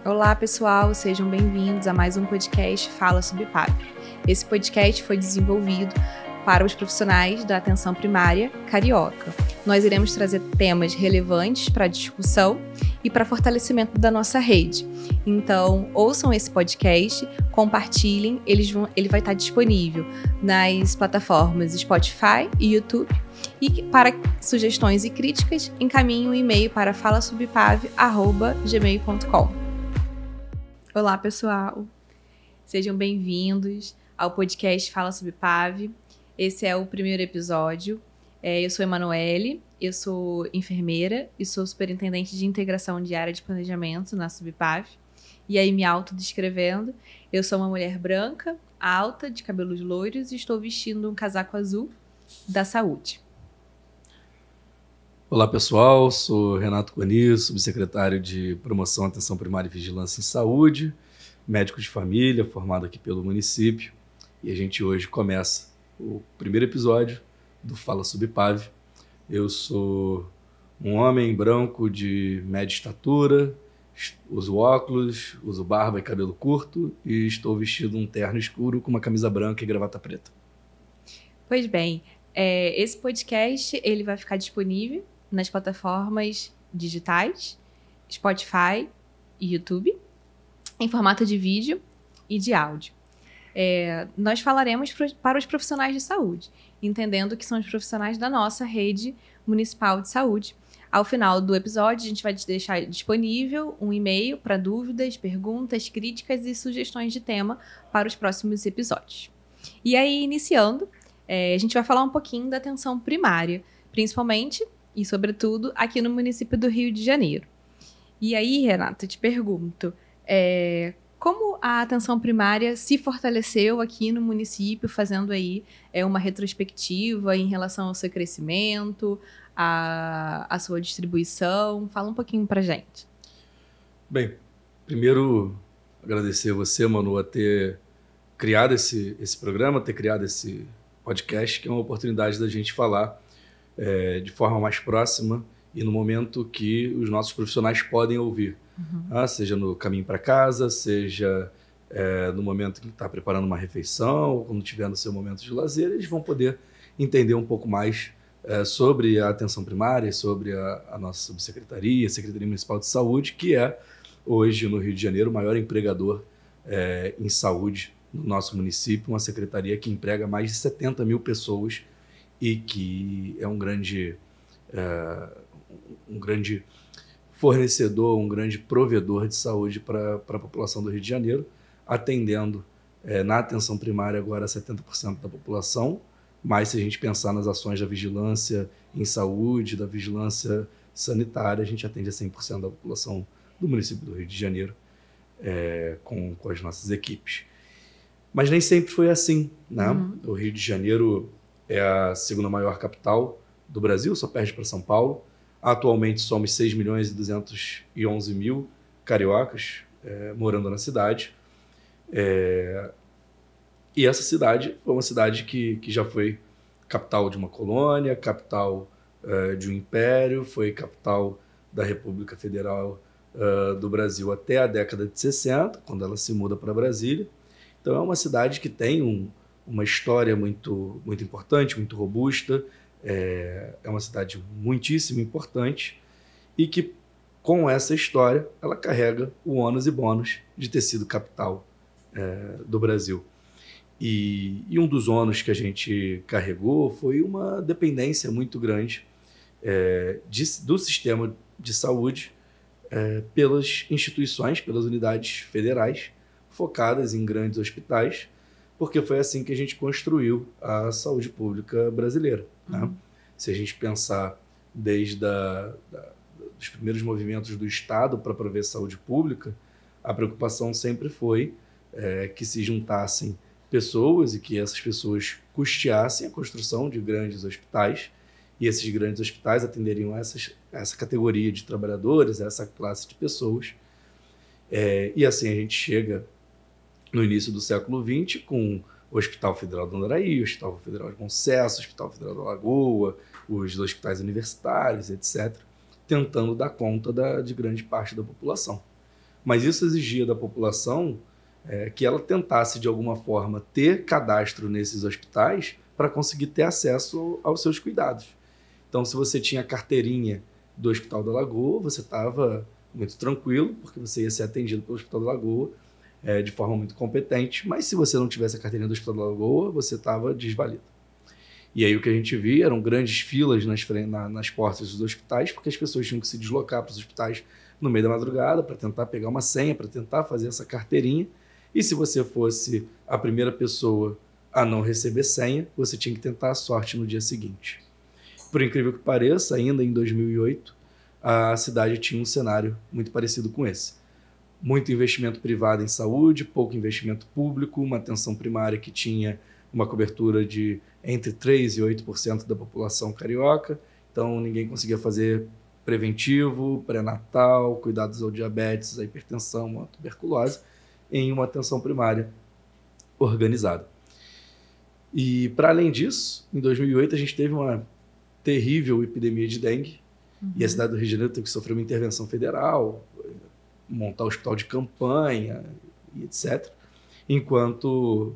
Olá, pessoal, sejam bem-vindos a mais um podcast Fala Subpave. Esse podcast foi desenvolvido para os profissionais da atenção primária carioca. Nós iremos trazer temas relevantes para a discussão e para fortalecimento da nossa rede. Então, ouçam esse podcast, compartilhem, ele vai estar disponível nas plataformas Spotify e YouTube. E para sugestões e críticas, encaminhe um e-mail para falasubpave@gmail.com. Olá, pessoal! Sejam bem-vindos ao podcast Fala Subpave. Esse é o primeiro episódio. Eu sou Emanuele, eu sou enfermeira e sou superintendente de integração de área de planejamento na Subpave. E aí, me autodescrevendo, eu sou uma mulher branca, alta, de cabelos loiros e estou vestindo um casaco azul da saúde. Olá, pessoal. Sou Renato Coni, subsecretário de Promoção, Atenção Primária e Vigilância em Saúde, médico de família, formado aqui pelo município. E a gente hoje começa o primeiro episódio do Fala Subpave. Eu sou um homem branco de média estatura, uso óculos, uso barba e cabelo curto e estou vestido um terno escuro com uma camisa branca e gravata preta. Pois bem, esse podcast ele vai ficar disponível nas plataformas digitais, Spotify e YouTube, em formato de vídeo e de áudio. Nós falaremos para os profissionais de saúde, entendendo que são os profissionais da nossa rede municipal de saúde. Ao final do episódio, a gente vai deixar disponível um e-mail para dúvidas, perguntas, críticas e sugestões de tema para os próximos episódios. E aí, iniciando, a gente vai falar um pouquinho da atenção primária, principalmente e, sobretudo, aqui no município do Rio de Janeiro. E aí, Renato, eu te pergunto, como a atenção primária se fortaleceu aqui no município, fazendo aí uma retrospectiva em relação ao seu crescimento, a sua distribuição? Fala um pouquinho pra gente. Bem, primeiro agradecer a você, Manu, a ter criado esse programa, ter criado esse podcast, que é uma oportunidade da gente falar de forma mais próxima e no momento que os nossos profissionais podem ouvir. Seja no caminho para casa, seja no momento que está preparando uma refeição, ou quando estiver no seu momento de lazer, eles vão poder entender um pouco mais sobre a atenção primária, sobre a nossa subsecretaria, a Secretaria Municipal de Saúde, que é hoje no Rio de Janeiro o maior empregador em saúde no nosso município, uma secretaria que emprega mais de 70 mil pessoas e que é um grande fornecedor, um grande provedor de saúde para a população do Rio de Janeiro, atendendo na atenção primária agora 70% da população, mas se a gente pensar nas ações da vigilância em saúde, da vigilância sanitária, a gente atende a 100% da população do município do Rio de Janeiro com as nossas equipes. Mas nem sempre foi assim, né? O Rio de Janeiro é a segunda maior capital do Brasil, só perde para São Paulo. Atualmente somos 6.211.000 cariocas morando na cidade. E essa cidade foi uma cidade que já foi capital de uma colônia, capital de um império, foi capital da República Federal do Brasil até a década de 60, quando ela se muda para Brasília. Então é uma cidade que tem uma história muito, muito importante, muito robusta. É uma cidade muitíssimo importante e que, com essa história, ela carrega o ônus e bônus de ter sido capital do Brasil. E um dos ônus que a gente carregou foi uma dependência muito grande do sistema de saúde pelas instituições, pelas unidades federais, focadas em grandes hospitais, porque foi assim que a gente construiu a saúde pública brasileira. Né? Se a gente pensar desde os primeiros movimentos do Estado para prover saúde pública, a preocupação sempre foi que se juntassem pessoas e que essas pessoas custeassem a construção de grandes hospitais, e esses grandes hospitais atenderiam essa categoria de trabalhadores, essa classe de pessoas. E assim a gente chega no início do século XX com o Hospital Federal do Andaraí, o Hospital Federal de Bom Sucesso, o Hospital Federal da Lagoa, os hospitais universitários, etc., tentando dar conta de grande parte da população. Mas isso exigia da população que ela tentasse, de alguma forma, ter cadastro nesses hospitais para conseguir ter acesso aos seus cuidados. Então, se você tinha a carteirinha do Hospital da Lagoa, você estava muito tranquilo, porque você ia ser atendido pelo Hospital da Lagoa de forma muito competente. Mas se você não tivesse a carteirinha do Hospital da Lagoa, você estava desvalido. E aí o que a gente via eram grandes filas nas portas dos hospitais, porque as pessoas tinham que se deslocar para os hospitais no meio da madrugada para tentar pegar uma senha, para tentar fazer essa carteirinha. E se você fosse a primeira pessoa a não receber senha, você tinha que tentar a sorte no dia seguinte. Por incrível que pareça, ainda em 2008, a cidade tinha um cenário muito parecido com esse. Muito investimento privado em saúde, pouco investimento público, uma atenção primária que tinha uma cobertura de entre 3% e 8% da população carioca. Então, ninguém conseguia fazer preventivo, pré-natal, cuidados ao diabetes, à hipertensão, à tuberculose, em uma atenção primária organizada. E, para além disso, em 2008, a gente teve uma terrível epidemia de dengue, e a cidade do Rio de Janeiro teve que sofrer uma intervenção federal, montar hospital de campanha, e etc., enquanto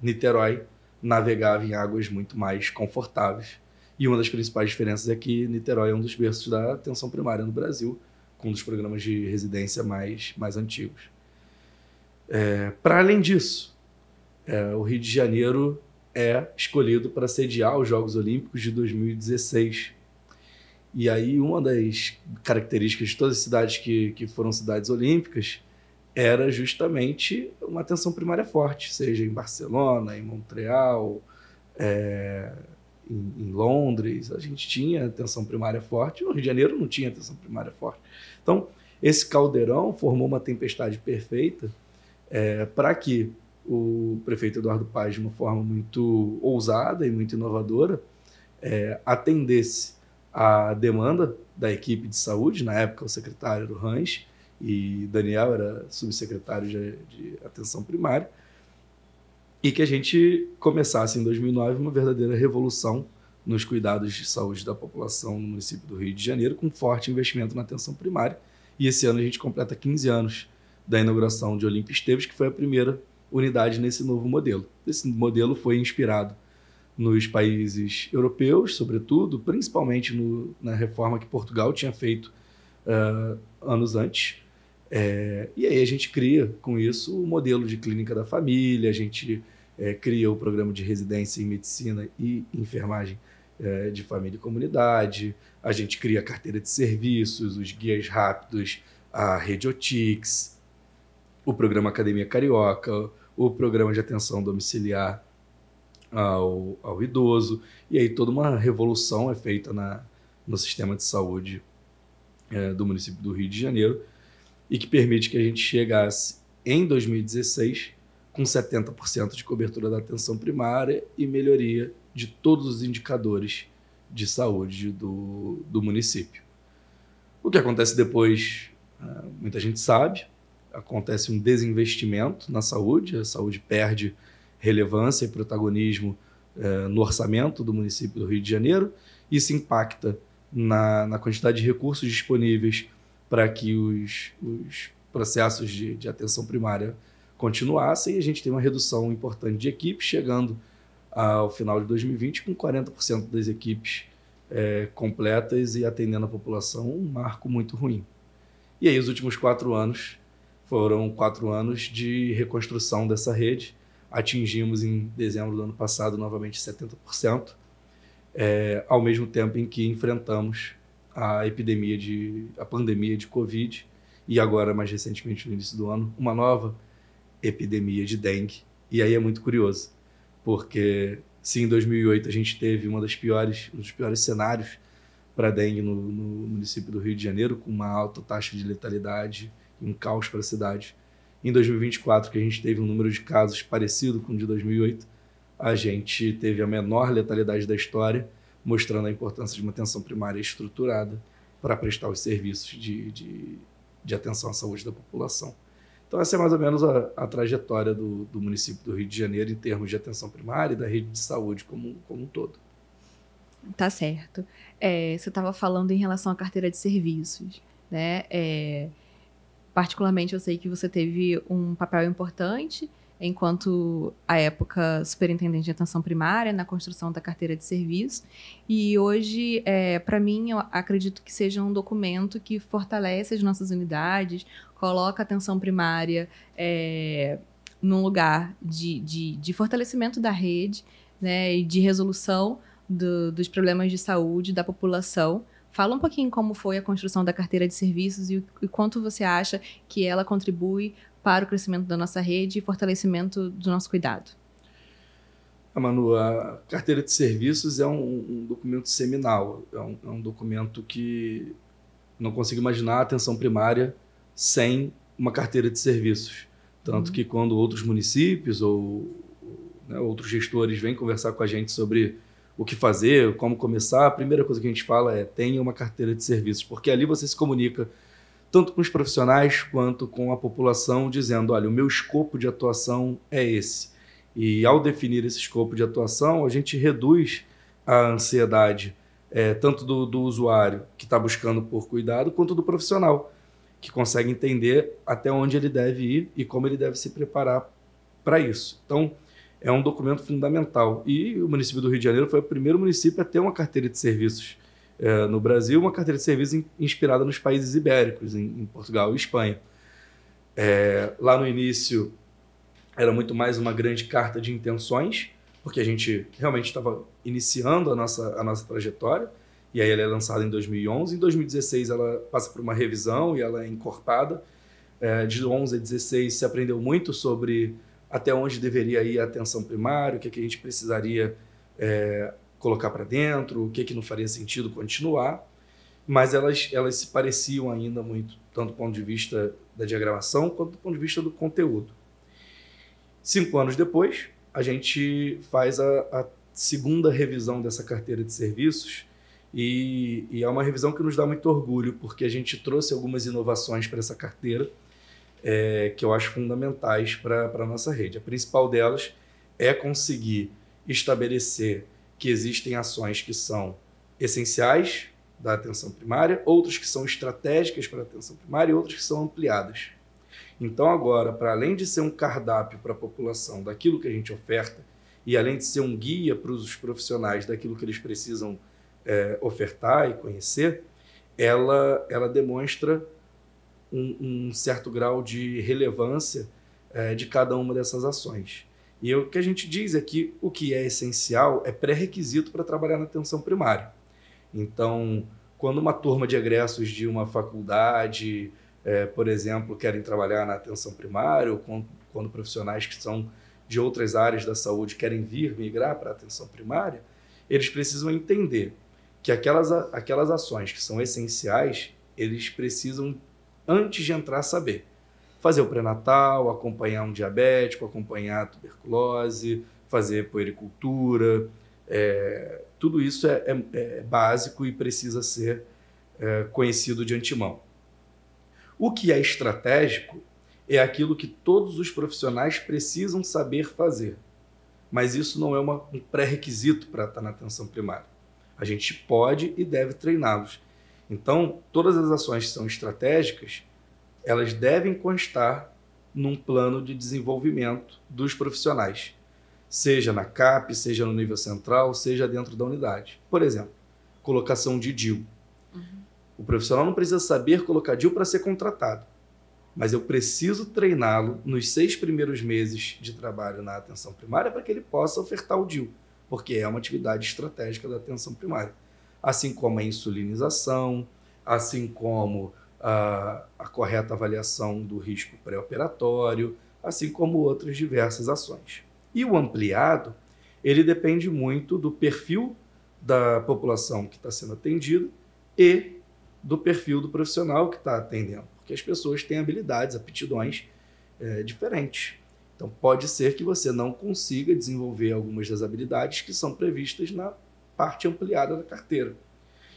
Niterói navegava em águas muito mais confortáveis. E uma das principais diferenças é que Niterói é um dos berços da atenção primária no Brasil, com um dos programas de residência mais antigos. Para além disso, o Rio de Janeiro é escolhido para sediar os Jogos Olímpicos de 2016. E aí uma das características de todas as cidades que foram cidades olímpicas era justamente uma atenção primária forte, seja em Barcelona, em Montreal, em Londres, a gente tinha atenção primária forte, no Rio de Janeiro não tinha atenção primária forte. Então, esse caldeirão formou uma tempestade perfeita para que o prefeito Eduardo Paes, de uma forma muito ousada e muito inovadora, atendesse a demanda da equipe de saúde, na época o secretário era o Range, e Daniel era subsecretário de atenção primária, e que a gente começasse em 2009 uma verdadeira revolução nos cuidados de saúde da população no município do Rio de Janeiro, com forte investimento na atenção primária. E esse ano a gente completa 15 anos da inauguração de Olímpia Esteves, que foi a primeira unidade nesse novo modelo. Esse modelo foi inspirado nos países europeus, sobretudo, principalmente na reforma que Portugal tinha feito anos antes. E aí a gente cria, com isso, o modelo de clínica da família, a gente cria o programa de residência em medicina e enfermagem de família e comunidade, a gente cria a carteira de serviços, os guias rápidos, a rede Otix, o programa Academia Carioca, o programa de atenção domiciliar ao idoso, e aí toda uma revolução é feita no sistema de saúde do município do Rio de Janeiro, e que permite que a gente chegasse em 2016 com 70% de cobertura da atenção primária e melhoria de todos os indicadores de saúde do município. O que acontece depois, muita gente sabe, acontece um desinvestimento na saúde, a saúde perde relevância e protagonismo no orçamento do município do Rio de Janeiro, isso impacta na quantidade de recursos disponíveis para que os processos de atenção primária continuassem, e a gente tem uma redução importante de equipes, chegando ao final de 2020 com 40% das equipes completas e atendendo a população, um marco muito ruim. E aí os últimos 4 anos foram 4 anos de reconstrução dessa rede, atingimos em dezembro do ano passado novamente 70%, ao mesmo tempo em que enfrentamos a pandemia de Covid, e agora, mais recentemente, no início do ano, uma nova epidemia de dengue. E aí é muito curioso, porque se em 2008 a gente teve um dos piores cenários para dengue no município do Rio de Janeiro, com uma alta taxa de letalidade e um caos para a cidade, em 2024, que a gente teve um número de casos parecido com o de 2008, a gente teve a menor letalidade da história, mostrando a importância de uma atenção primária estruturada para prestar os serviços de atenção à saúde da população. Então, essa é mais ou menos a trajetória do município do Rio de Janeiro em termos de atenção primária e da rede de saúde como um todo. Tá certo. Você estava falando em relação à carteira de serviços, né? particularmente eu sei que você teve um papel importante enquanto, à época, superintendente de atenção primária, na construção da carteira de serviço. E hoje, para mim, eu acredito que seja um documento que fortalece as nossas unidades, coloca a atenção primária num lugar de fortalecimento da rede, né, e de resolução dos problemas de saúde da população. Fala um pouquinho como foi a construção da carteira de serviços e quanto você acha que ela contribui para o crescimento da nossa rede e fortalecimento do nosso cuidado. Manu, a carteira de serviços é um documento seminal, é um documento que não consigo imaginar a atenção primária sem uma carteira de serviços. Tanto que quando outros municípios ou outros gestores vêm conversar com a gente sobre o que fazer, como começar, a primeira coisa que a gente fala é tenha uma carteira de serviços, porque ali você se comunica tanto com os profissionais quanto com a população, dizendo, olha, o meu escopo de atuação é esse. E ao definir esse escopo de atuação, a gente reduz a ansiedade, tanto do usuário que está buscando por cuidado, quanto do profissional, que consegue entender até onde ele deve ir e como ele deve se preparar para isso. Então, é um documento fundamental. E o município do Rio de Janeiro foi o primeiro município a ter uma carteira de serviços no Brasil, uma carteira de serviços inspirada nos países ibéricos, em Portugal e Espanha. Lá no início, era muito mais uma grande carta de intenções, porque a gente realmente estava iniciando a nossa trajetória, e aí ela é lançada em 2011. Em 2016, ela passa por uma revisão e ela é encorpada. De 11 a 16, se aprendeu muito sobre até onde deveria ir a atenção primária, o que a gente precisaria colocar para dentro, o que não faria sentido continuar, mas elas se pareciam ainda muito, tanto do ponto de vista da diagramação, quanto do ponto de vista do conteúdo. 5 anos depois, a gente faz a segunda revisão dessa carteira de serviços e é uma revisão que nos dá muito orgulho, porque a gente trouxe algumas inovações para essa carteira que eu acho fundamentais para a nossa rede. A principal delas é conseguir estabelecer que existem ações que são essenciais da atenção primária, outras que são estratégicas para a atenção primária e outras que são ampliadas. Então agora, para além de ser um cardápio para a população daquilo que a gente oferta e além de ser um guia para os profissionais daquilo que eles precisam ofertar e conhecer, ela demonstra um certo grau de relevância de cada uma dessas ações. E o que a gente diz é que o que é essencial é pré-requisito para trabalhar na atenção primária. Então, quando uma turma de egressos de uma faculdade, por exemplo, querem trabalhar na atenção primária, ou quando profissionais que são de outras áreas da saúde querem migrar para a atenção primária, eles precisam entender que aquelas ações que são essenciais, eles precisam, antes de entrar, saber. Fazer o pré-natal, acompanhar um diabético, acompanhar a tuberculose, fazer puericultura. Tudo isso é básico e precisa ser conhecido de antemão. O que é estratégico é aquilo que todos os profissionais precisam saber fazer. Mas isso não é um pré-requisito para estar na atenção primária. A gente pode e deve treiná-los. Então, todas as ações que são estratégicas, elas devem constar num plano de desenvolvimento dos profissionais, seja na CAP, seja no nível central, seja dentro da unidade. Por exemplo, colocação de DIU. O profissional não precisa saber colocar DIU para ser contratado, mas eu preciso treiná-lo nos 6 primeiros meses de trabalho na atenção primária para que ele possa ofertar o DIU, porque é uma atividade estratégica da atenção primária. Assim como a insulinização, assim como a correta avaliação do risco pré-operatório, assim como outras diversas ações. E o ampliado, ele depende muito do perfil da população que está sendo atendida e do perfil do profissional que está atendendo, porque as pessoas têm habilidades, aptidões diferentes. Então, pode ser que você não consiga desenvolver algumas das habilidades que são previstas na parte ampliada da carteira.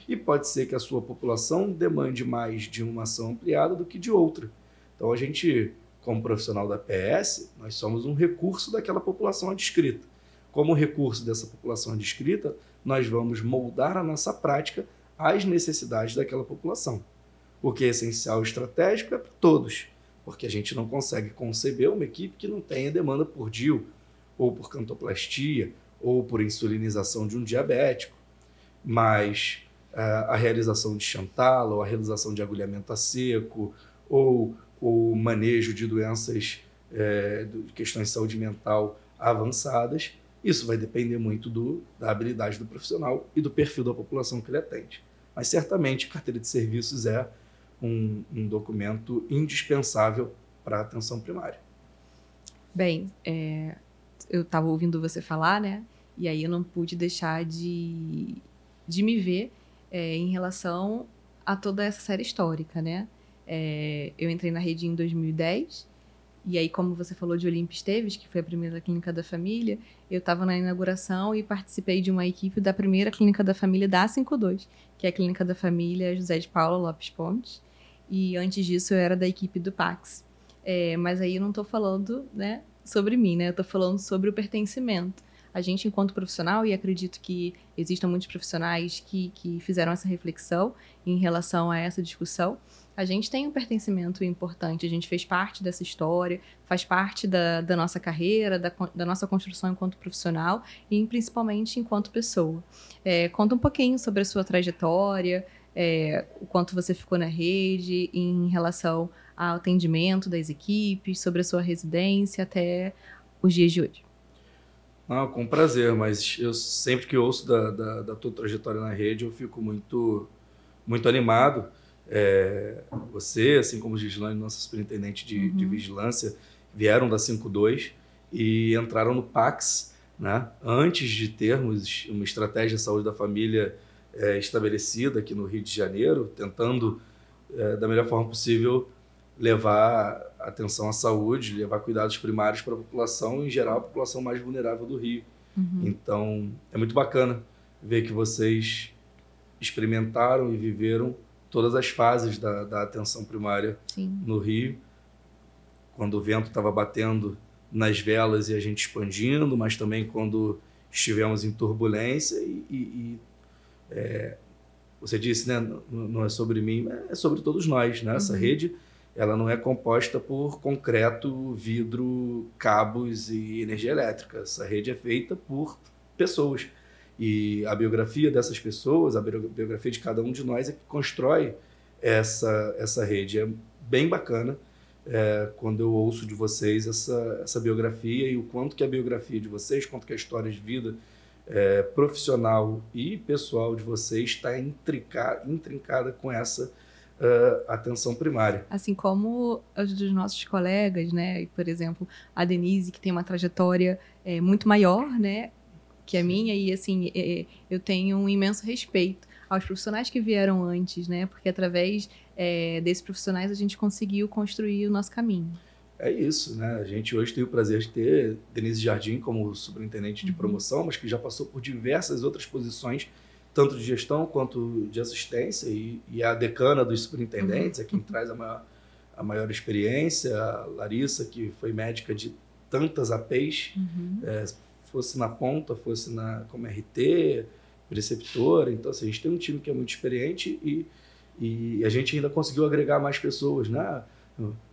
E pode ser que a sua população demande mais de uma ação ampliada do que de outra. Então, a gente, como profissional da PS, nós somos um recurso daquela população adscrita. Como recurso dessa população adscrita, nós vamos moldar a nossa prática às necessidades daquela população. O que é essencial e estratégico é para todos, porque a gente não consegue conceber uma equipe que não tenha demanda por DIU, ou por cantoplastia, ou por insulinização de um diabético. Mas a realização de Chantal, ou a realização de agulhamento a seco, ou o manejo de doenças, de questões de saúde mental avançadas, isso vai depender muito da habilidade do profissional e do perfil da população que ele atende. Mas certamente a carteira de serviços é um documento indispensável para a atenção primária. Bem, eu estava ouvindo você falar, né? E aí eu não pude deixar de me ver em relação a toda essa série histórica, né? Eu entrei na rede em 2010, e aí, como você falou de Olímpia Esteves, que foi a primeira clínica da família, eu estava na inauguração e participei de uma equipe da primeira clínica da família da A52, que é a clínica da família José de Paula Lopes Pontes, e antes disso eu era da equipe do Pax. Mas aí eu não estou falando, né, sobre mim, né? Eu estou falando sobre o pertencimento. A gente, enquanto profissional, e acredito que existam muitos profissionais que fizeram essa reflexão em relação a essa discussão, a gente tem um pertencimento importante, a gente fez parte dessa história, faz parte da nossa carreira, da nossa construção enquanto profissional e principalmente enquanto pessoa. Conta um pouquinho sobre a sua trajetória, o quanto você ficou na rede em relação ao atendimento das equipes, sobre a sua residência até os dias de hoje. Não, com prazer, mas eu sempre que ouço da tua trajetória na rede, eu fico muito, muito animado. Você, assim como o Gislaine, nossa superintendente de vigilância, vieram da 52 e entraram no Pax, né? Antes de termos uma estratégia de saúde da família estabelecida aqui no Rio de Janeiro, tentando, da melhor forma possível, levar atenção à saúde, levar cuidados primários para a população, em geral, a população mais vulnerável do Rio. Então, é muito bacana ver que vocês experimentaram e viveram todas as fases da atenção primária no Rio, quando o vento estava batendo nas velas e a gente expandindo, mas também quando estivemos em turbulência você disse, né, não é sobre mim, é sobre todos nós, né? Essa rede, ela não é composta por concreto, vidro, cabos e energia elétrica. Essa rede é feita por pessoas. E a biografia dessas pessoas, a biografia de cada um de nós é que constrói essa rede. É bem bacana quando eu ouço de vocês essa biografia e o quanto que a biografia de vocês, quanto que a história de vida profissional e pessoal de vocês está intrincada com essa atenção primária. Assim como os dos nossos colegas, né? Por exemplo, a Denise, que tem uma trajetória muito maior, né, que a minha, e assim, eu tenho um imenso respeito aos profissionais que vieram antes, né? Porque através desses profissionais a gente conseguiu construir o nosso caminho. É isso, né? A gente hoje tem o prazer de ter Denise Jardim como superintendente de promoção, mas que já passou por diversas outras posições, tanto de gestão quanto de assistência, e é a decana dos superintendentes, é quem traz a maior experiência. A Larissa, que foi médica de tantas APs, fosse na ponta, fosse como RT, preceptora. Então, assim, a gente tem um time que é muito experiente e a gente ainda conseguiu agregar mais pessoas, né?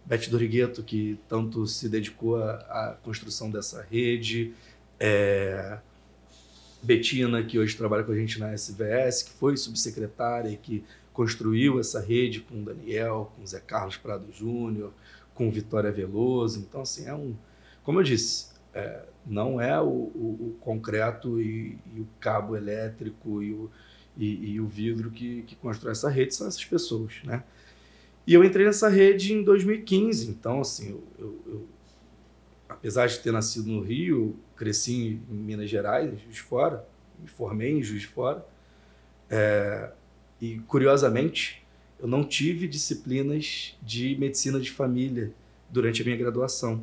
Beth Dorigueto, que tanto se dedicou à construção dessa rede, Betina, que hoje trabalha com a gente na SVS, que foi subsecretária e que construiu essa rede com o Daniel, com o Zé Carlos Prado Júnior, com Vitória Veloso. Então, assim, como eu disse, não é o concreto e o cabo elétrico e o vidro que constrói essa rede, são essas pessoas, né? E eu entrei nessa rede em 2015, então, assim, eu apesar de ter nascido no Rio, cresci em Minas Gerais, em Juiz de Fora, me formei em Juiz de Fora, e, curiosamente, eu não tive disciplinas de medicina de família durante a minha graduação.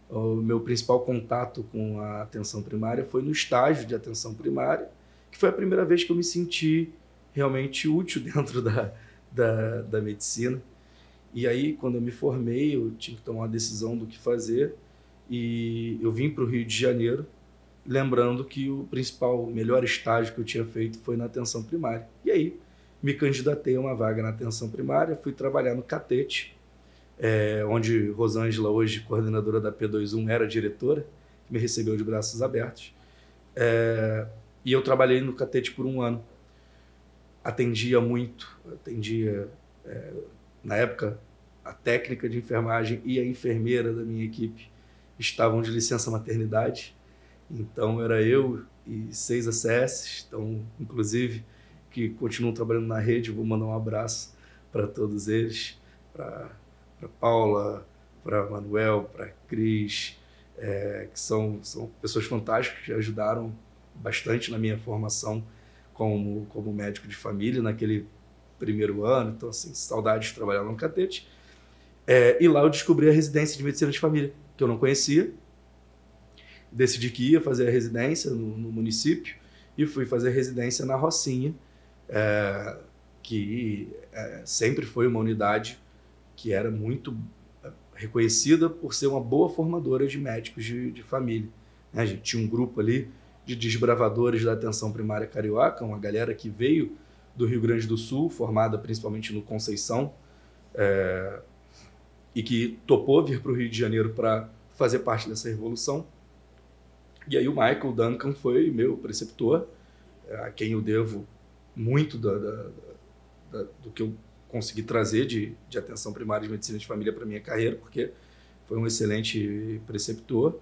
O meu principal contato com a atenção primária foi no estágio de atenção primária, que foi a primeira vez que eu me senti realmente útil dentro da medicina. E aí, quando eu me formei, eu tinha que tomar uma decisão do que fazer, e eu vim para o Rio de Janeiro, lembrando que o melhor estágio que eu tinha feito foi na atenção primária. E aí, me candidatei a uma vaga na atenção primária, fui trabalhar no Catete, onde Rosângela, hoje coordenadora da P21, era diretora, que me recebeu de braços abertos. E eu trabalhei no Catete por 1 ano. Atendia, na época, a técnica de enfermagem e a enfermeira da minha equipe estavam de licença maternidade. Então, era eu e 6 ACS, então, inclusive, que continuam trabalhando na rede. Vou mandar um abraço para todos eles, para Paula, para Manuel, para Cris, que são pessoas fantásticas que ajudaram bastante na minha formação como médico de família naquele primeiro ano. Então, assim, saudade de trabalhar no Catete. E lá eu descobri a residência de medicina de família, que eu não conhecia. Decidi que ia fazer a residência no município e fui fazer a residência na Rocinha, que sempre foi uma unidade que era muito reconhecida por ser uma boa formadora de médicos de família. A gente tinha um grupo ali de desbravadores da atenção primária carioca, uma galera que veio do Rio Grande do Sul, formada principalmente no Conceição, e que topou vir para o Rio de Janeiro para fazer parte dessa revolução. E aí o Michael Duncan foi meu preceptor, a quem eu devo muito do que eu consegui trazer de atenção primária de medicina de família para minha carreira, porque foi um excelente preceptor.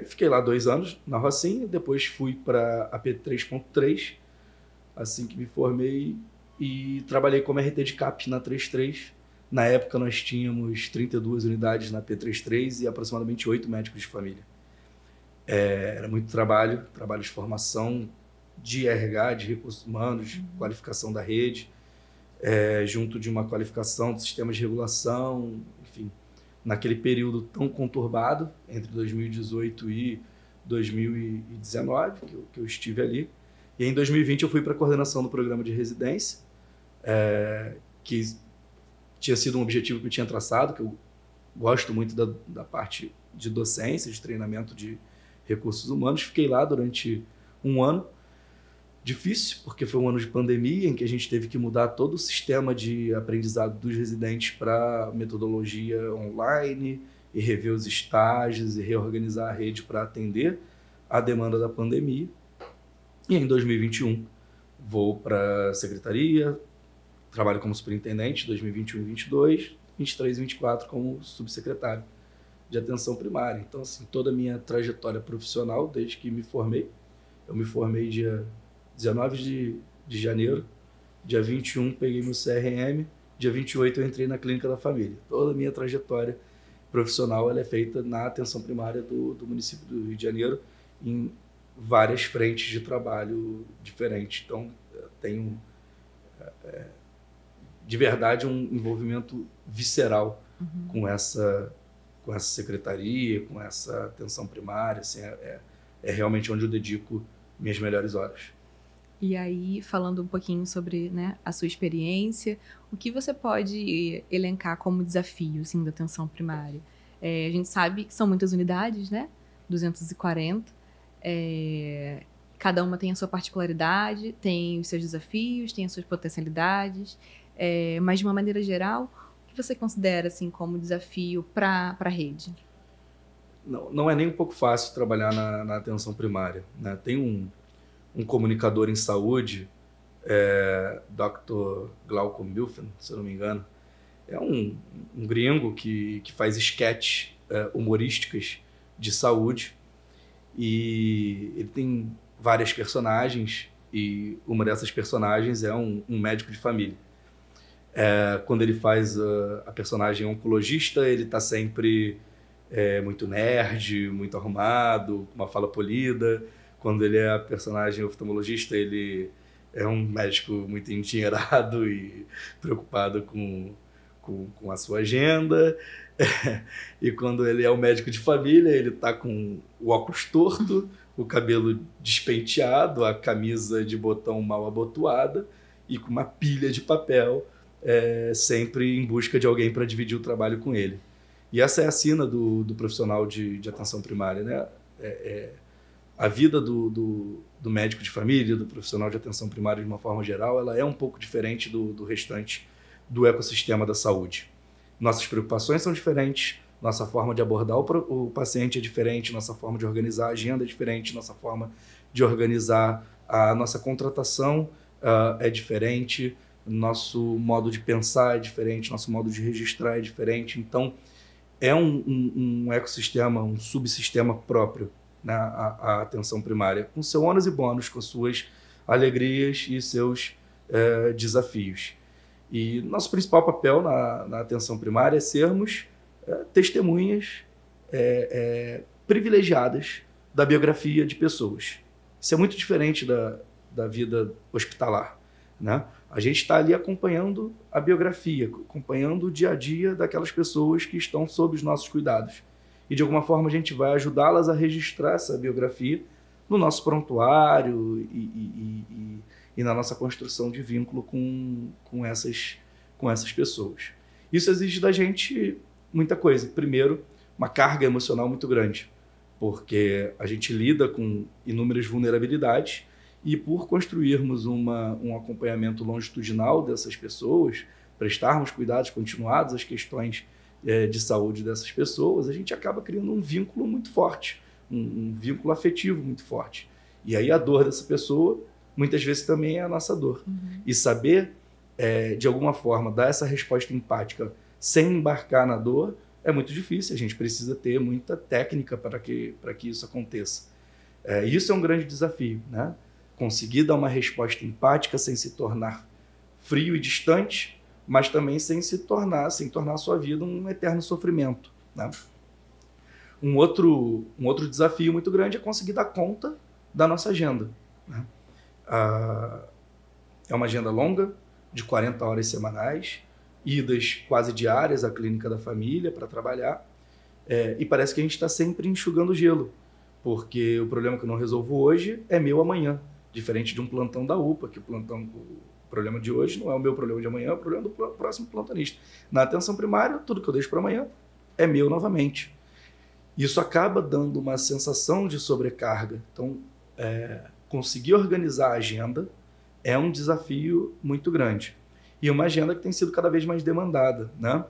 Fiquei lá 2 anos na Rocinha, depois fui para a P3.3, assim que me formei, e trabalhei como RT de CAP na 3.3. Na época nós tínhamos 32 unidades na P3.3 e aproximadamente 8 médicos de família. Era muito trabalho de formação, de RH, de recursos humanos, de qualificação da rede, junto de uma qualificação do sistema de regulação, enfim, naquele período tão conturbado, entre 2018 e 2019, que eu estive ali. E em 2020 eu fui para a coordenação do programa de residência, que tinha sido um objetivo que eu tinha traçado, que eu gosto muito da parte de docência, de treinamento de recursos humanos. Fiquei lá durante 1 ano. Difícil, porque foi um ano de pandemia em que a gente teve que mudar todo o sistema de aprendizado dos residentes para metodologia online e rever os estágios e reorganizar a rede para atender a demanda da pandemia. E em 2021 vou para a secretaria, trabalho como superintendente 2021 e 2022, 23 e 24 como subsecretário de atenção primária. Então, assim, toda a minha trajetória profissional, desde que me formei, eu me formei dia 19 de janeiro, dia 21 peguei meu CRM, dia 28 eu entrei na clínica da família. Toda a minha trajetória profissional ela é feita na atenção primária do município do Rio de Janeiro, em várias frentes de trabalho diferentes. Então, eu tenho, de verdade, um envolvimento visceral com essa secretaria, com essa atenção primária. Assim, é realmente onde eu dedico minhas melhores horas. E aí, falando um pouquinho sobre, né, a sua experiência, o que você pode elencar como desafio, assim, da atenção primária? A gente sabe que são muitas unidades, né? 240. Cada uma tem a sua particularidade, tem os seus desafios, tem as suas potencialidades. Mas, de uma maneira geral, o que você considera, assim, como desafio para a rede? Não é nem um pouco fácil trabalhar na atenção primária, né? Tem um comunicador em saúde, Dr. Glaucon Milfen, se eu não me engano. É um gringo que faz sketches humorísticas de saúde, e ele tem várias personagens, e uma dessas personagens é um médico de família. Quando ele faz a personagem oncologista, ele está sempre muito nerd, muito arrumado, com uma fala polida. Quando ele é a personagem oftalmologista, ele é um médico muito endinheirado e preocupado com a sua agenda. E quando ele é o médico de família, ele está com o óculos torto, o cabelo despenteado, a camisa de botão mal abotoada e com uma pilha de papel, sempre em busca de alguém para dividir o trabalho com ele. E essa é a sina do profissional de atenção primária, né? a vida do médico de família, do profissional de atenção primária de uma forma geral, ela é um pouco diferente do restante do ecossistema da saúde. Nossas preocupações são diferentes, nossa forma de abordar o paciente é diferente, nossa forma de organizar a agenda é diferente, nossa forma de organizar a nossa contratação é diferente, nosso modo de pensar é diferente, nosso modo de registrar é diferente. Então, é um ecossistema, um subsistema próprio, né, a atenção primária, com seu ônus e bônus, com suas alegrias e seus desafios. E nosso principal papel na atenção primária é sermos testemunhas privilegiadas da biografia de pessoas. Isso é muito diferente da vida hospitalar, né? A gente está ali acompanhando a biografia, acompanhando o dia a dia daquelas pessoas que estão sob os nossos cuidados. E, de alguma forma, a gente vai ajudá-las a registrar essa biografia no nosso prontuário e na nossa construção de vínculo com essas pessoas. Isso exige da gente muita coisa. Primeiro, uma carga emocional muito grande, porque a gente lida com inúmeras vulnerabilidades e, por construirmos um acompanhamento longitudinal dessas pessoas, prestarmos cuidados continuados às questões de saúde dessas pessoas, a gente acaba criando um vínculo muito forte, um vínculo afetivo muito forte. E aí a dor dessa pessoa, muitas vezes, também é a nossa dor. E saber, de alguma forma, dar essa resposta empática sem embarcar na dor é muito difícil. A gente precisa ter muita técnica para que isso aconteça. Isso é um grande desafio, né? Conseguir dar uma resposta empática sem se tornar frio e distante, mas também sem tornar a sua vida um eterno sofrimento, né? Um outro desafio muito grande é conseguir dar conta da nossa agenda, né? É uma agenda longa, de 40 horas semanais, idas quase diárias à clínica da família para trabalhar, e parece que a gente está sempre enxugando gelo, porque o problema que eu não resolvo hoje é meu amanhã, diferente de um plantão da UPA, que o problema de hoje não é o meu problema de amanhã, é o problema do próximo plantonista. Na atenção primária, tudo que eu deixo para amanhã é meu novamente. Isso acaba dando uma sensação de sobrecarga. Então, conseguir organizar a agenda é um desafio muito grande. E uma agenda que tem sido cada vez mais demandada, né?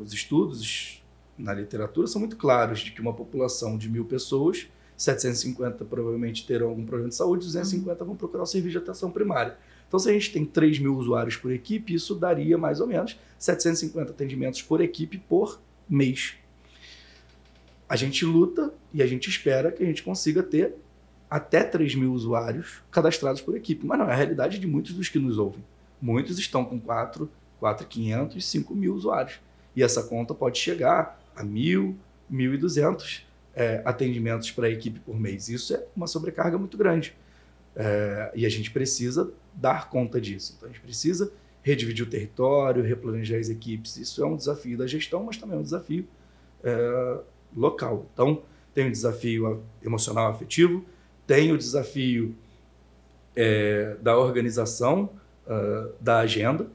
Os estudos na literatura são muito claros de que uma população de 1.000 pessoas, 750 provavelmente terão algum problema de saúde, 250 vão procurar o serviço de atenção primária. Então, se a gente tem 3.000 usuários por equipe, isso daria mais ou menos 750 atendimentos por equipe por mês. A gente luta e a gente espera que a gente consiga ter até 3.000 usuários cadastrados por equipe, mas não é a realidade de muitos dos que nos ouvem. Muitos estão com 4.500, 5.000 usuários. E essa conta pode chegar a 1.000, 1.200 atendimentos para a equipe por mês. Isso é uma sobrecarga muito grande. E a gente precisa dar conta disso. Então, a gente precisa redividir o território, replanejar as equipes. Isso é um desafio da gestão, mas também é um desafio local. Então, tem o desafio emocional afetivo, tem o desafio da organização da agenda,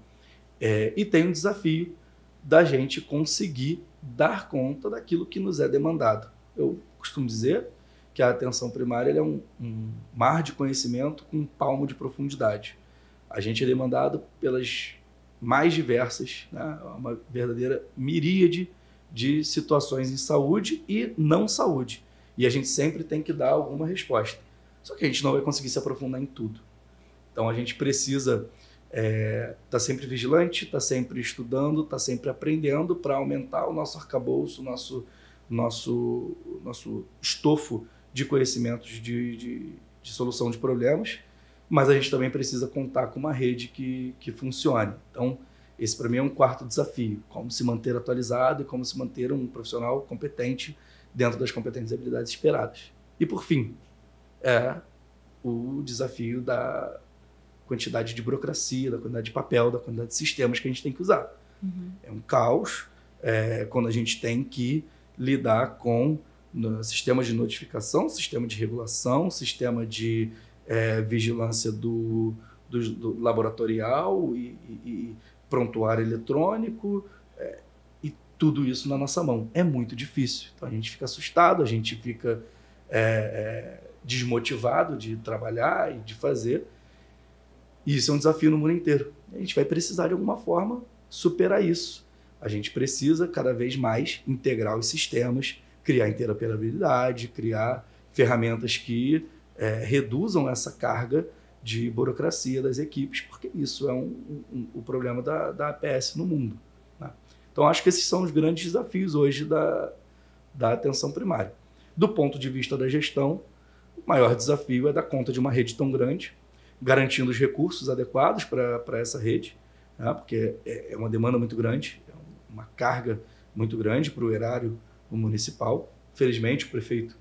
e tem o desafio da gente conseguir dar conta daquilo que nos é demandado. Eu costumo dizer que a atenção primária é um mar de conhecimento com um palmo de profundidade. A gente é demandado pelas mais diversas, né, uma verdadeira miríade de situações em saúde e não saúde. E a gente sempre tem que dar alguma resposta. Só que a gente não vai conseguir se aprofundar em tudo. Então a gente precisa estar sempre vigilante, estar sempre estudando, estar sempre aprendendo para aumentar o nosso arcabouço, nosso estofo de conhecimentos de solução de problemas, mas a gente também precisa contar com uma rede que funcione. Então, esse para mim é um quarto desafio, como se manter atualizado e como se manter um profissional competente dentro das competências e habilidades esperadas. E, por fim, o desafio da quantidade de burocracia, da quantidade de papel, da quantidade de sistemas que a gente tem que usar. É um caos quando a gente tem que lidar com sistemas de notificação, sistema de regulação, sistema de vigilância do laboratorial e prontuário eletrônico, e tudo isso na nossa mão. É muito difícil. Então a gente fica assustado, a gente fica desmotivado de trabalhar e de fazer. E isso é um desafio no mundo inteiro. A gente vai precisar, de alguma forma, superar isso. A gente precisa, cada vez mais, integrar os sistemas, criar interoperabilidade, criar ferramentas que reduzam essa carga de burocracia das equipes, porque isso é o problema da APS no mundo, né? Então, acho que esses são os grandes desafios hoje da atenção primária. Do ponto de vista da gestão, o maior desafio é dar conta de uma rede tão grande, garantindo os recursos adequados para essa rede, né? Porque é uma demanda muito grande, é uma carga muito grande para o erário municipal. Felizmente, o prefeito,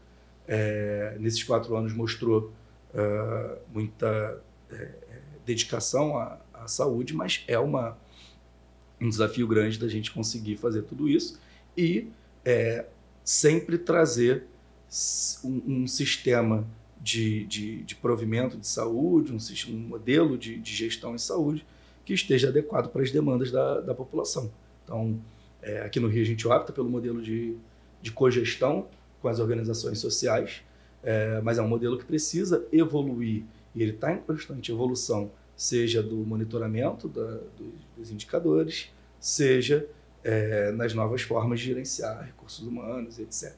nesses 4 anos, mostrou muita dedicação à saúde, mas é um desafio grande da gente conseguir fazer tudo isso e sempre trazer um sistema de provimento de saúde, um modelo de gestão em saúde que esteja adequado para as demandas da população. Então, aqui no Rio a gente opta pelo modelo de cogestão com as organizações sociais, mas é um modelo que precisa evoluir e ele está em constante evolução, seja do monitoramento dos indicadores, seja nas novas formas de gerenciar recursos humanos, etc.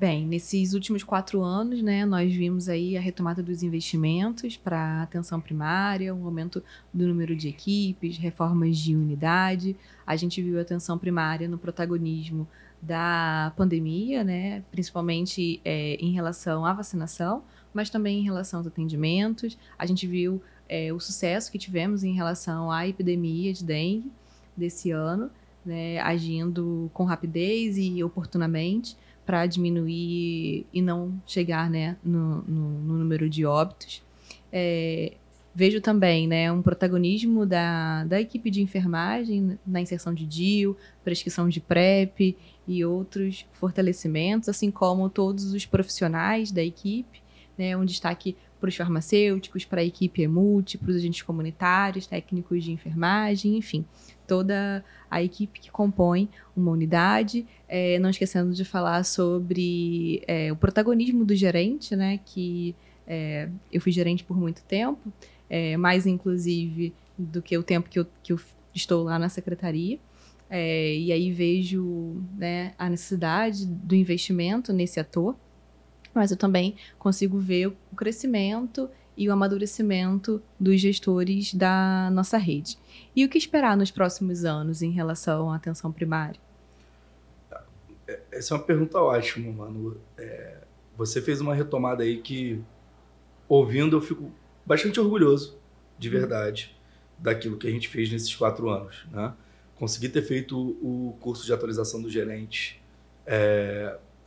Bem, nesses últimos 4 anos, né, nós vimos aí a retomada dos investimentos para a atenção primária, o aumento do número de equipes, reformas de unidade. A gente viu a atenção primária no protagonismo da pandemia, né, principalmente em relação à vacinação, mas também em relação aos atendimentos. A gente viu o sucesso que tivemos em relação à epidemia de dengue desse ano, né, agindo com rapidez e oportunamente para diminuir e não chegar, né, no número de óbitos. Vejo também, né, um protagonismo da equipe de enfermagem na inserção de DIU, prescrição de PrEP e outros fortalecimentos, assim como todos os profissionais da equipe, né, um destaque para os farmacêuticos, para a equipe EMUT, para os agentes comunitários, técnicos de enfermagem, enfim, toda a equipe que compõe uma unidade, não esquecendo de falar sobre o protagonismo do gerente, né, que eu fui gerente por muito tempo, mais inclusive do que o tempo que eu estou lá na secretaria, e aí vejo, né, a necessidade do investimento nesse ator, mas eu também consigo ver o crescimento e o amadurecimento dos gestores da nossa rede. E o que esperar nos próximos anos em relação à atenção primária? Essa é uma pergunta ótima, Manu. Você fez uma retomada aí que, ouvindo, eu fico bastante orgulhoso, de verdade, daquilo que a gente fez nesses 4 anos, né? Conseguir ter feito o curso de atualização do gerente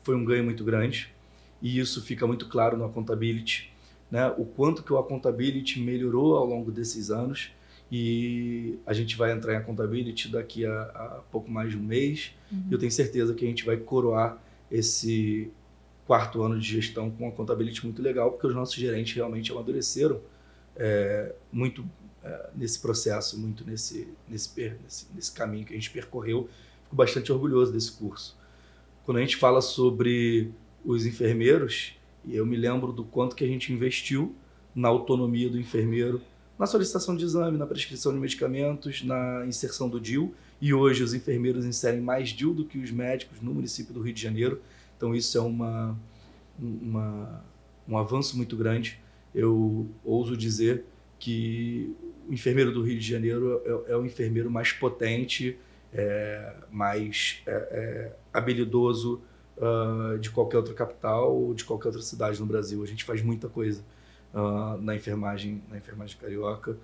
foi um ganho muito grande, e isso fica muito claro no Accountability, né? O quanto que o Accountability melhorou ao longo desses anos, e a gente vai entrar em Accountability daqui a pouco mais de um mês, e eu tenho certeza que a gente vai coroar esse 4º ano de gestão com uma Accountability muito legal, porque os nossos gerentes realmente amadureceram muito nesse processo, muito nesse caminho que a gente percorreu. Fico bastante orgulhoso desse curso. Quando a gente fala sobre os enfermeiros, eu me lembro do quanto que a gente investiu na autonomia do enfermeiro, na solicitação de exame, na prescrição de medicamentos, na inserção do DIU, e hoje os enfermeiros inserem mais DIU do que os médicos no município do Rio de Janeiro. Então isso é um avanço muito grande. Eu ouso dizer que o enfermeiro do Rio de Janeiro é o enfermeiro mais potente, mais habilidoso de qualquer outra capital ou de qualquer outra cidade no Brasil. A gente faz muita coisa na enfermagem carioca.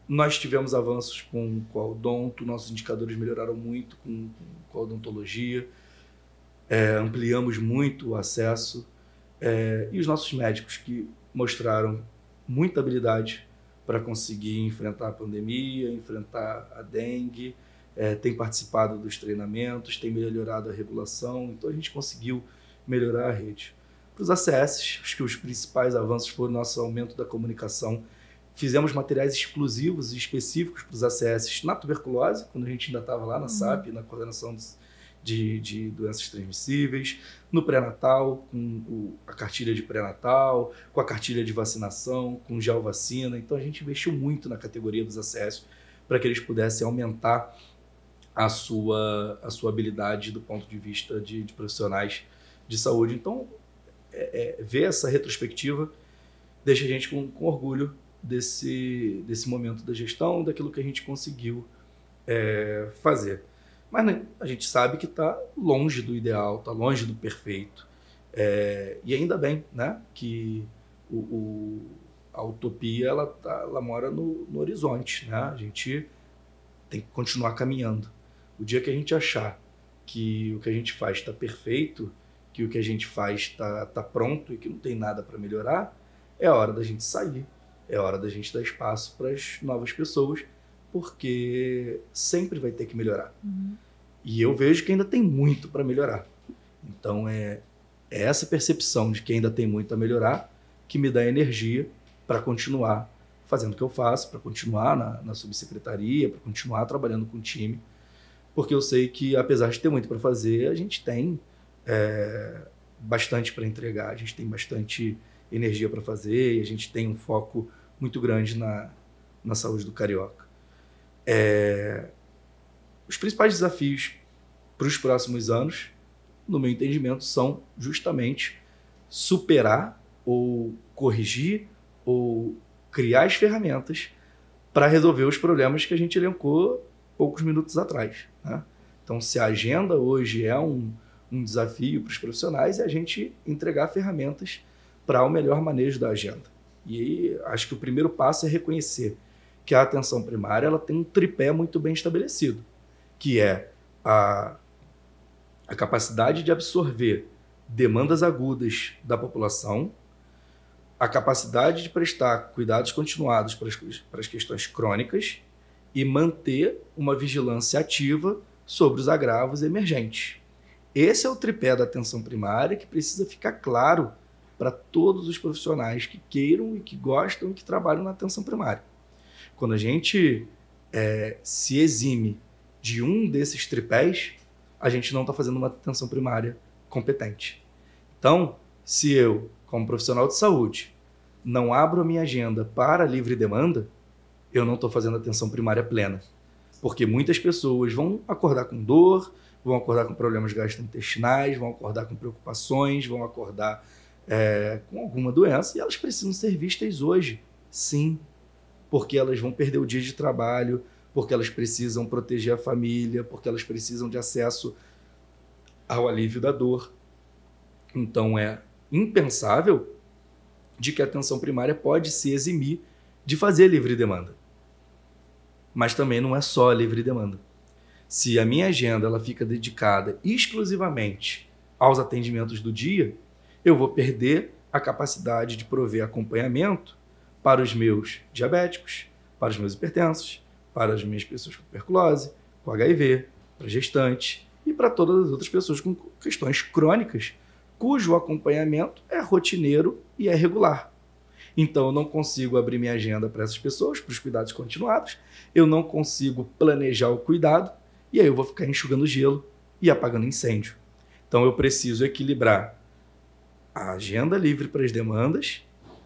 Nós tivemos avanços com a odonto, nossos indicadores melhoraram muito com a odontologia, ampliamos muito o acesso, e os nossos médicos que mostraram muita habilidade para conseguir enfrentar a pandemia, enfrentar a dengue, têm participado dos treinamentos, têm melhorado a regulação, então a gente conseguiu melhorar a rede. Para os ACS, acho que os principais avanços foram o nosso aumento da comunicação. Fizemos materiais exclusivos e específicos para os ACS na tuberculose, quando a gente ainda estava lá na SAP, na coordenação de doenças transmissíveis, no pré-natal, com a cartilha de pré-natal, com a cartilha de vacinação, com gel vacina. Então a gente investiu muito na categoria dos acessos para que eles pudessem aumentar a sua habilidade do ponto de vista de profissionais de saúde. Então, ver essa retrospectiva deixa a gente com orgulho desse momento da gestão, daquilo que a gente conseguiu fazer. Mas né, a gente sabe que está longe do ideal, está longe do perfeito. E ainda bem, né, que a utopia ela mora no horizonte. Né? A gente tem que continuar caminhando. O dia que a gente achar que o que a gente faz está perfeito, que o que a gente faz está pronto e que não tem nada para melhorar, é hora da gente sair, é hora da gente dar espaço para as novas pessoas, porque sempre vai ter que melhorar. Uhum. E eu vejo que ainda tem muito para melhorar. Então, é essa percepção de que ainda tem muito a melhorar que me dá energia para continuar fazendo o que eu faço, para continuar na subsecretaria, para continuar trabalhando com o time, porque eu sei que, apesar de ter muito para fazer, a gente tem bastante para entregar, a gente tem bastante energia para fazer e a gente tem um foco muito grande na saúde do carioca. Os principais desafios para os próximos anos, no meu entendimento, são justamente superar ou corrigir ou criar as ferramentas para resolver os problemas que a gente elencou poucos minutos atrás. Né? Então, se a agenda hoje é um desafio para os profissionais, é a gente entregar ferramentas para o melhor manejo da agenda. E aí, acho que o primeiro passo é reconhecer que a atenção primária ela tem um tripé muito bem estabelecido, que é a capacidade de absorver demandas agudas da população, a capacidade de prestar cuidados continuados para as questões crônicas e manter uma vigilância ativa sobre os agravos emergentes. Esse é o tripé da atenção primária que precisa ficar claro para todos os profissionais que queiram e que gostam e que trabalham na atenção primária. Quando a gente se exime de um desses tripés, a gente não está fazendo uma atenção primária competente. Então, se eu, como profissional de saúde, não abro a minha agenda para livre demanda, eu não estou fazendo atenção primária plena. Porque muitas pessoas vão acordar com dor, vão acordar com problemas gastrointestinais, vão acordar com preocupações, vão acordar com alguma doença e elas precisam ser vistas hoje, sim. Porque elas vão perder o dia de trabalho, porque elas precisam proteger a família, porque elas precisam de acesso ao alívio da dor. Então, é impensável de que a atenção primária pode se eximir de fazer livre demanda. Mas também não é só a livre demanda. Se a minha agenda ela fica dedicada exclusivamente aos atendimentos do dia, eu vou perder a capacidade de prover acompanhamento para os meus diabéticos, para os meus hipertensos, para as minhas pessoas com tuberculose, com HIV, para gestantes e para todas as outras pessoas com questões crônicas, cujo acompanhamento é rotineiro e é regular. Então, eu não consigo abrir minha agenda para essas pessoas, para os cuidados continuados, eu não consigo planejar o cuidado, e aí eu vou ficar enxugando gelo e apagando incêndio. Então, eu preciso equilibrar a agenda livre para as demandas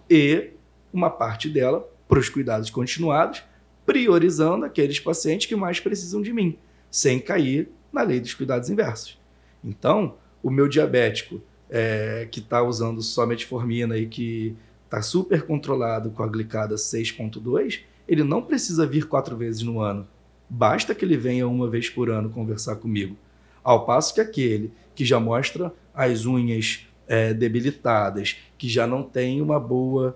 e uma parte dela para os cuidados continuados, priorizando aqueles pacientes que mais precisam de mim, sem cair na lei dos cuidados inversos. Então, o meu diabético que está usando só metformina e que está super controlado com a glicada 6.2, ele não precisa vir 4 vezes no ano. Basta que ele venha uma vez por ano conversar comigo. Ao passo que aquele que já mostra as unhas debilitadas, que já não tem uma boa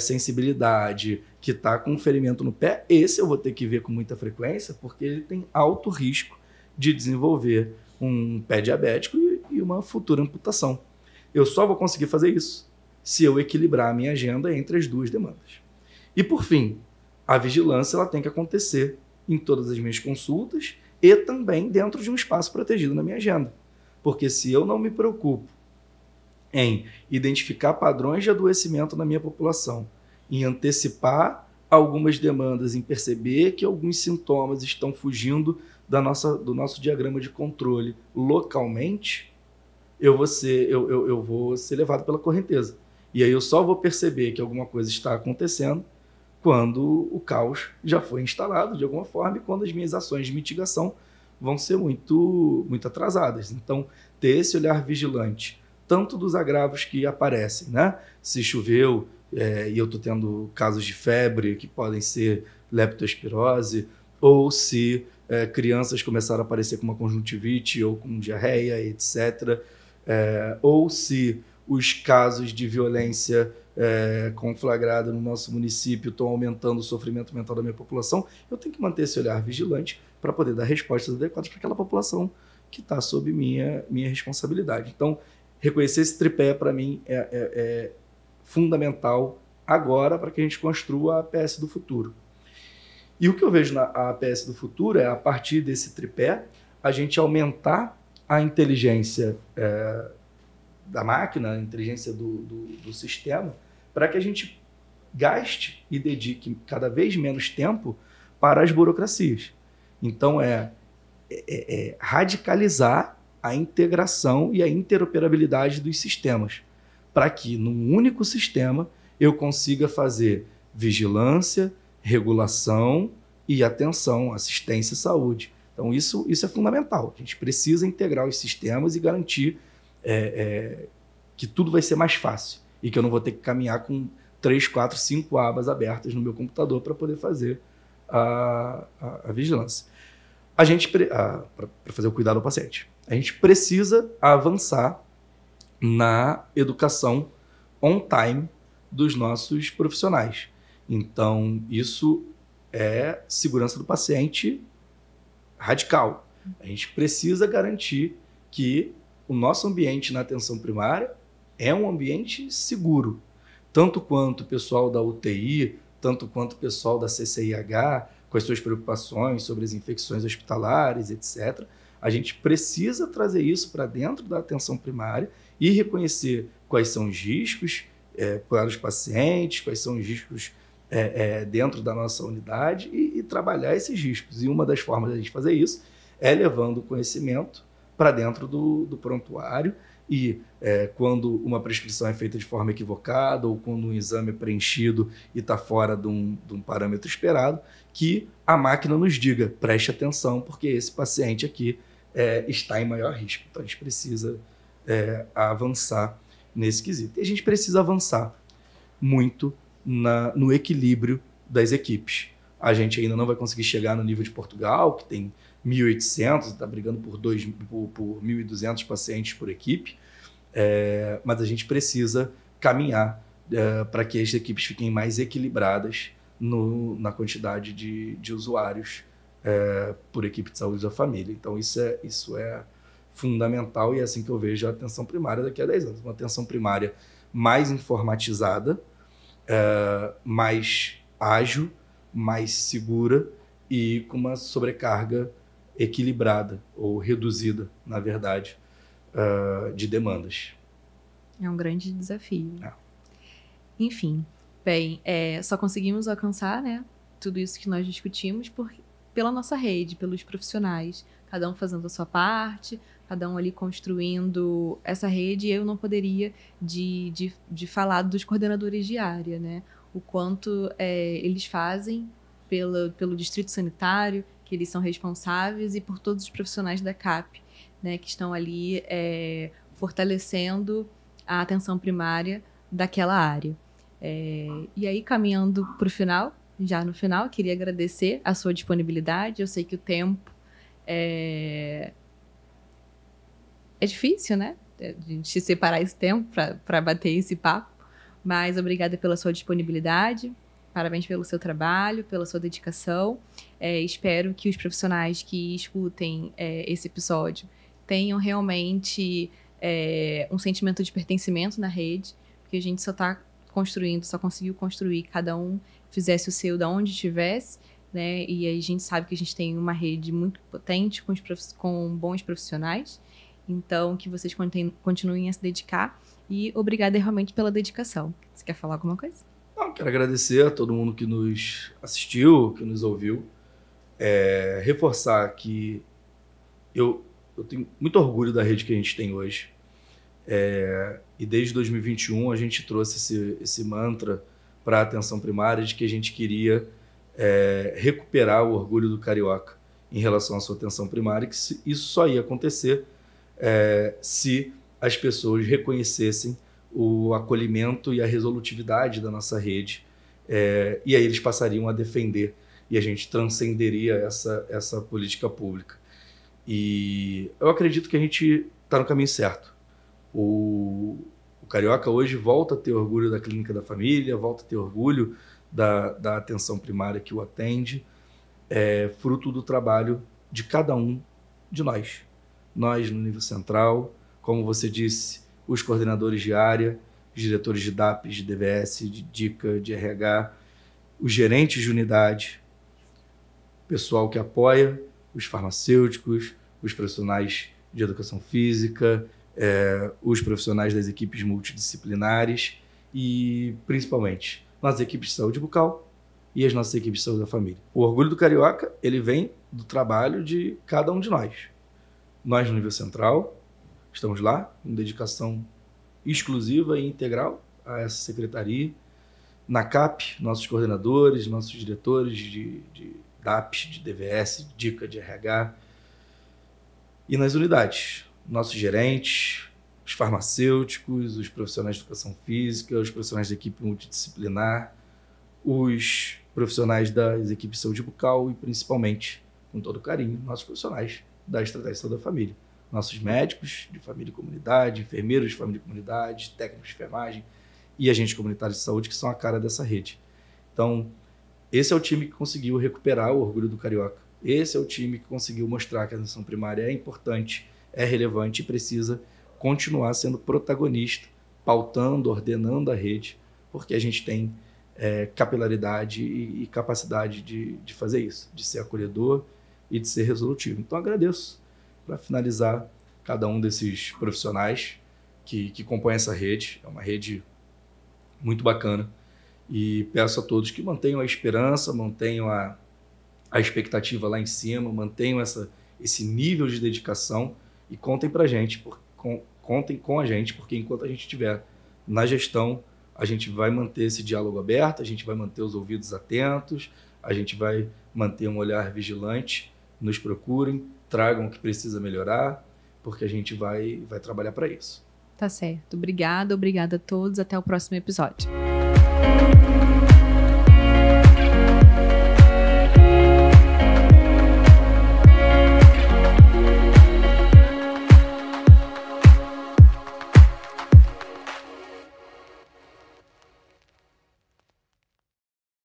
sensibilidade, que está com um ferimento no pé, esse eu vou ter que ver com muita frequência, porque ele tem alto risco de desenvolver um pé diabético e uma futura amputação. Eu só vou conseguir fazer isso se eu equilibrar a minha agenda entre as duas demandas. E, por fim, a vigilância ela tem que acontecer em todas as minhas consultas e também dentro de um espaço protegido na minha agenda. Porque se eu não me preocupo em identificar padrões de adoecimento na minha população, em antecipar algumas demandas, em perceber que alguns sintomas estão fugindo do nosso diagrama de controle localmente, eu vou ser levado pela correnteza. E aí eu só vou perceber que alguma coisa está acontecendo quando o caos já foi instalado de alguma forma e quando as minhas ações de mitigação vão ser muito, muito atrasadas. Então, ter esse olhar vigilante, tanto dos agravos que aparecem, né? Se choveu e eu estou tendo casos de febre que podem ser leptospirose, ou se crianças começaram a aparecer com uma conjuntivite ou com diarreia, etc. Ou se os casos de violência conflagrada no nosso município estão aumentando o sofrimento mental da minha população, eu tenho que manter esse olhar vigilante para poder dar respostas adequadas para aquela população que está sob minha responsabilidade. Então, reconhecer esse tripé, para mim, é fundamental agora para que a gente construa a APS do futuro. E o que eu vejo na APS do futuro é, a partir desse tripé, a gente aumentar a inteligência da máquina, a inteligência do sistema, para que a gente gaste e dedique cada vez menos tempo para as burocracias. Então, radicalizar a integração e a interoperabilidade dos sistemas, para que, num único sistema, eu consiga fazer vigilância, regulação e atenção, assistência e saúde. Então, isso é fundamental. A gente precisa integrar os sistemas e garantir que tudo vai ser mais fácil e que eu não vou ter que caminhar com 3, 4, 5 abas abertas no meu computador para poder fazer a vigilância. Para fazer o cuidado do paciente. A gente precisa avançar na educação on-time dos nossos profissionais. Então, isso é segurança do paciente radical. A gente precisa garantir que o nosso ambiente na atenção primária é um ambiente seguro, tanto quanto o pessoal da UTI, tanto quanto o pessoal da CCIH, com as suas preocupações sobre as infecções hospitalares, etc. A gente precisa trazer isso para dentro da atenção primária e reconhecer quais são os riscos para os pacientes, quais são os riscos dentro da nossa unidade e trabalhar esses riscos. E uma das formas de a gente fazer isso é levando o conhecimento para dentro do prontuário e quando uma prescrição é feita de forma equivocada ou quando um exame é preenchido e está fora de um parâmetro esperado, que a máquina nos diga, preste atenção, porque esse paciente aqui está em maior risco. Então, a gente precisa avançar nesse quesito. E a gente precisa avançar muito no equilíbrio das equipes. A gente ainda não vai conseguir chegar no nível de Portugal, que tem 1.800, está brigando por 1.200 pacientes por equipe, mas a gente precisa caminhar para que as equipes fiquem mais equilibradas na quantidade de usuários por equipe de saúde da família. Então, isso é fundamental e é assim que eu vejo a atenção primária daqui a 10 anos. Uma atenção primária mais informatizada, mais ágil, mais segura e com uma sobrecarga equilibrada ou reduzida, na verdade, de demandas. É um grande desafio. Enfim, bem, só conseguimos alcançar, né, tudo isso que nós discutimos pela nossa rede, pelos profissionais, cada um fazendo a sua parte, cada um ali construindo essa rede. Eu não poderia de falar dos coordenadores de área, né, o quanto eles fazem pelo distrito sanitário, que eles são responsáveis, e por todos os profissionais da CAP, né, que estão ali fortalecendo a atenção primária daquela área. E aí, caminhando para o final, já no final, queria agradecer a sua disponibilidade. Eu sei que o tempo é difícil, né? A gente separar esse tempo para bater esse papo, mas obrigada pela sua disponibilidade. Parabéns pelo seu trabalho, pela sua dedicação. Espero que os profissionais que escutem esse episódio tenham realmente um sentimento de pertencimento na rede, porque a gente só conseguiu construir, cada um fizesse o seu da onde estivesse, né? E a gente sabe que a gente tem uma rede muito potente, com bons profissionais. Então, que vocês continuem a se dedicar. E obrigada realmente pela dedicação. Você quer falar alguma coisa? Quero agradecer a todo mundo que nos assistiu, que nos ouviu. reforçar que eu tenho muito orgulho da rede que a gente tem hoje. E desde 2021 a gente trouxe esse mantra para a atenção primária de que a gente queria recuperar o orgulho do carioca em relação à sua atenção primária, que isso só ia acontecer se as pessoas reconhecessem o acolhimento e a resolutividade da nossa rede, e aí eles passariam a defender e a gente transcenderia essa política pública. E eu acredito que a gente está no caminho certo. O carioca hoje volta a ter orgulho da clínica da família, volta a ter orgulho da atenção primária que o atende, fruto do trabalho de cada um de nós. Nós no nível central, como você disse, os coordenadores de área, os diretores de DAPs, de DVS, de DICA, de RH, os gerentes de unidade, o pessoal que apoia, os farmacêuticos, os profissionais de educação física, os profissionais das equipes multidisciplinares e, principalmente, nossas equipes de saúde bucal e as nossas equipes de saúde da família. O orgulho do carioca, ele vem do trabalho de cada um de nós. Nós, no nível central, estamos lá, com dedicação exclusiva e integral a essa secretaria. Na CAP, nossos coordenadores, nossos diretores de DAPs, de DVS, de DICA, de RH. E nas unidades, nossos gerentes, os farmacêuticos, os profissionais de educação física, os profissionais da equipe multidisciplinar, os profissionais das equipes de saúde bucal e, principalmente, com todo carinho, nossos profissionais da estratégia de saúde da família. Nossos médicos de família e comunidade, enfermeiros de família e comunidade, técnicos de enfermagem e agentes comunitários de saúde, que são a cara dessa rede. Então, esse é o time que conseguiu recuperar o orgulho do carioca. Esse é o time que conseguiu mostrar que a atenção primária é importante, é relevante e precisa continuar sendo protagonista, pautando, ordenando a rede, porque a gente tem capilaridade e capacidade de fazer isso, de ser acolhedor e de ser resolutivo. Então, agradeço, para finalizar, cada um desses profissionais que compõem essa rede. É uma rede muito bacana. E peço a todos que mantenham a esperança, mantenham a expectativa lá em cima, mantenham esse nível de dedicação e contem pra gente, contem com a gente, porque enquanto a gente estiver na gestão, a gente vai manter esse diálogo aberto, a gente vai manter os ouvidos atentos, a gente vai manter um olhar vigilante. Nos procurem, tragam o que precisa melhorar, porque a gente vai trabalhar para isso. Tá certo. Obrigada a todos. Até o próximo episódio.